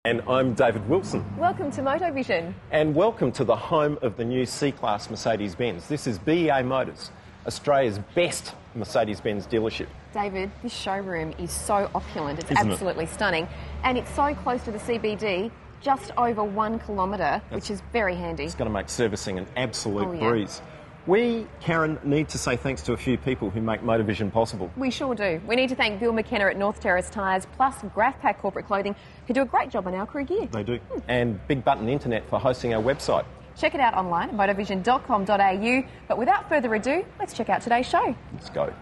And I'm David Wilson. Welcome to MotoVision. And welcome to the home of the new C-Class Mercedes-Benz. This is BEA Motors, Australia's best Mercedes-Benz dealership. David, this showroom is so opulent. It's Isn't it? absolutely stunning. And it's so close to the CBD, just over 1 kilometre, which is very handy. It's going to make servicing an absolute Oh, yeah. breeze. We, Karen, need to say thanks to a few people who make MotoVision possible. We sure do. We need to thank Bill McKenna at North Terrace Tyres, plus GraphPack Corporate Clothing, who do a great job on our crew gear. They do. And Big Button Internet for hosting our website. Check it out online at motovision.com.au. But without further ado, let's check out today's show. Let's go.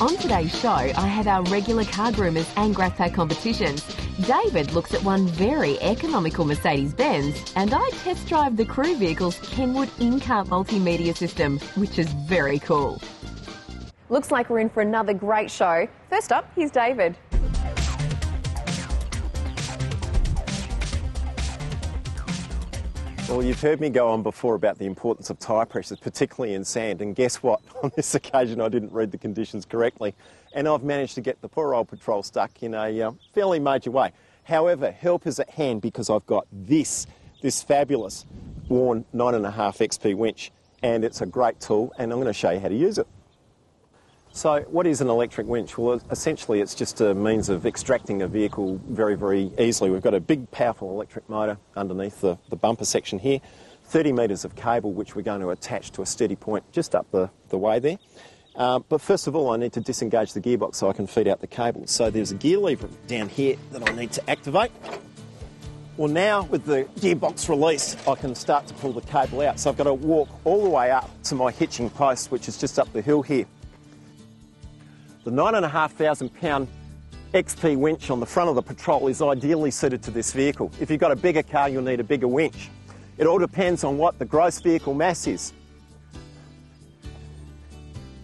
On today's show, I have our regular car groomers and GraphPack competitions. David looks at one very economical Mercedes-Benz, and I test drive the crew vehicle's Kenwood in-car multimedia system, which is very cool. Looks like we're in for another great show. First up, here's David. Well, you've heard me go on before about the importance of tyre pressures, particularly in sand, and guess what? On this occasion I didn't read the conditions correctly, and I've managed to get the poor old Patrol stuck in a fairly major way. However, help is at hand because I've got this fabulous Warn 9.5 XP winch, and it's a great tool, and I'm going to show you how to use it. So what is an electric winch? Well, essentially it's just a means of extracting a vehicle very, very easily. We've got a big, powerful electric motor underneath the bumper section here, 30 metres of cable which we're going to attach to a steady point just up the way there. But first of all I need to disengage the gearbox so I can feed out the cable. So there's a gear lever down here that I need to activate. Well, now with the gearbox released I can start to pull the cable out. So I've got to walk all the way up to my hitching post, which is just up the hill here. The 9,500 pound XP winch on the front of the Patrol is ideally suited to this vehicle. If you've got a bigger car, you'll need a bigger winch. It all depends on what the gross vehicle mass is.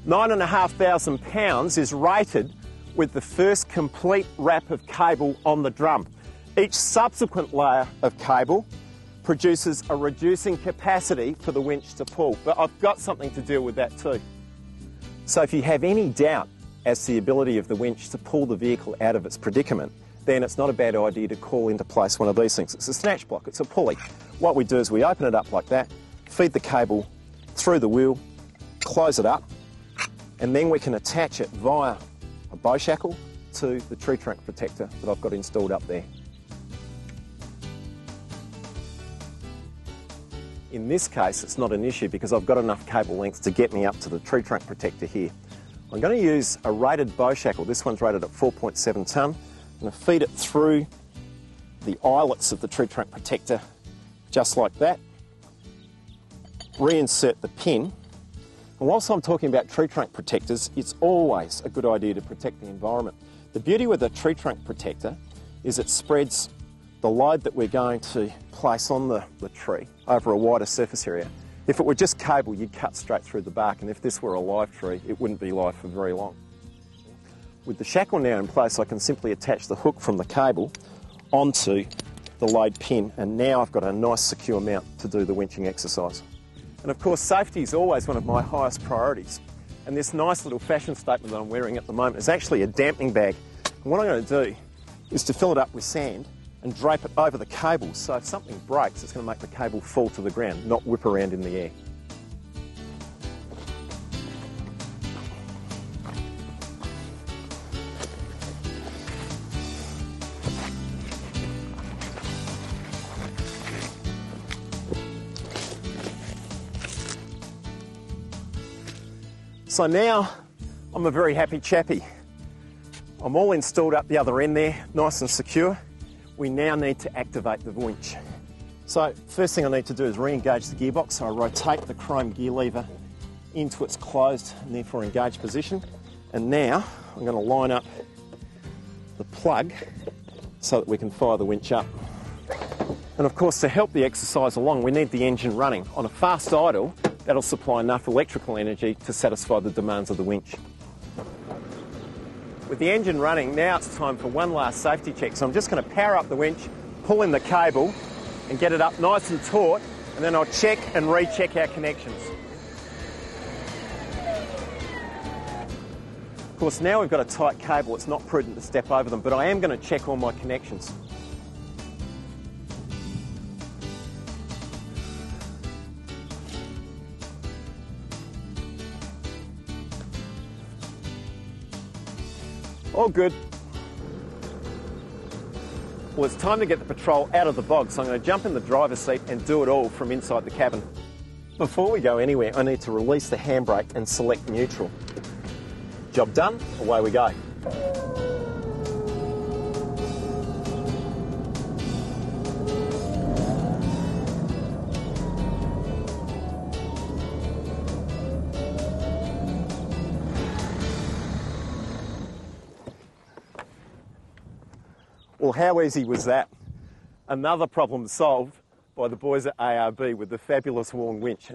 9,500 pounds is rated with the first complete wrap of cable on the drum. Each subsequent layer of cable produces a reducing capacity for the winch to pull, but I've got something to deal with that too. So if you have any doubt as to the ability of the winch to pull the vehicle out of its predicament, then it's not a bad idea to call into place one of these things. It's a snatch block, it's a pulley. What we do is we open it up like that, feed the cable through the wheel, close it up, and then we can attach it via a bow shackle to the tree trunk protector that I've got installed up there. In this case, it's not an issue because I've got enough cable length to get me up to the tree trunk protector here. I'm going to use a rated bow shackle. This one's rated at 4.7 tonne. I'm going to feed it through the eyelets of the tree trunk protector, just like that. Reinsert the pin. And whilst I'm talking about tree trunk protectors, it's always a good idea to protect the environment. The beauty with a tree trunk protector is it spreads the load that we're going to place on the tree over a wider surface area. If it were just cable, you'd cut straight through the bark, and if this were a live tree, it wouldn't be live for very long. With the shackle now in place, I can simply attach the hook from the cable onto the load pin, and now I've got a nice secure mount to do the winching exercise. And of course, safety is always one of my highest priorities. And this nice little fashion statement that I'm wearing at the moment is actually a dampening bag. And what I'm going to do is to fill it up with sand and drape it over the cable, so if something breaks, it's going to make the cable fall to the ground, not whip around in the air. So now I'm a very happy chappy. I'm all installed up the other end there, nice and secure. We now need to activate the winch. So first thing I need to do is re-engage the gearbox. So I rotate the chrome gear lever into its closed and therefore engaged position. And now I'm going to line up the plug so that we can fire the winch up. And of course, to help the exercise along, we need the engine running. On a fast idle, that'll supply enough electrical energy to satisfy the demands of the winch. With the engine running, now it's time for one last safety check. So I'm just going to power up the winch, pull in the cable and get it up nice and taut, and then I'll check and recheck our connections. Of course, now we've got a tight cable, it's not prudent to step over them, but I am going to check all my connections. All good. Well, it's time to get the patrol out of the bog, so I'm going to jump in the driver's seat and do it all from inside the cabin. Before we go anywhere, I need to release the handbrake and select neutral. Job done, away we go. Well, how easy was that? Another problem solved by the boys at ARB with the fabulous Warn winch.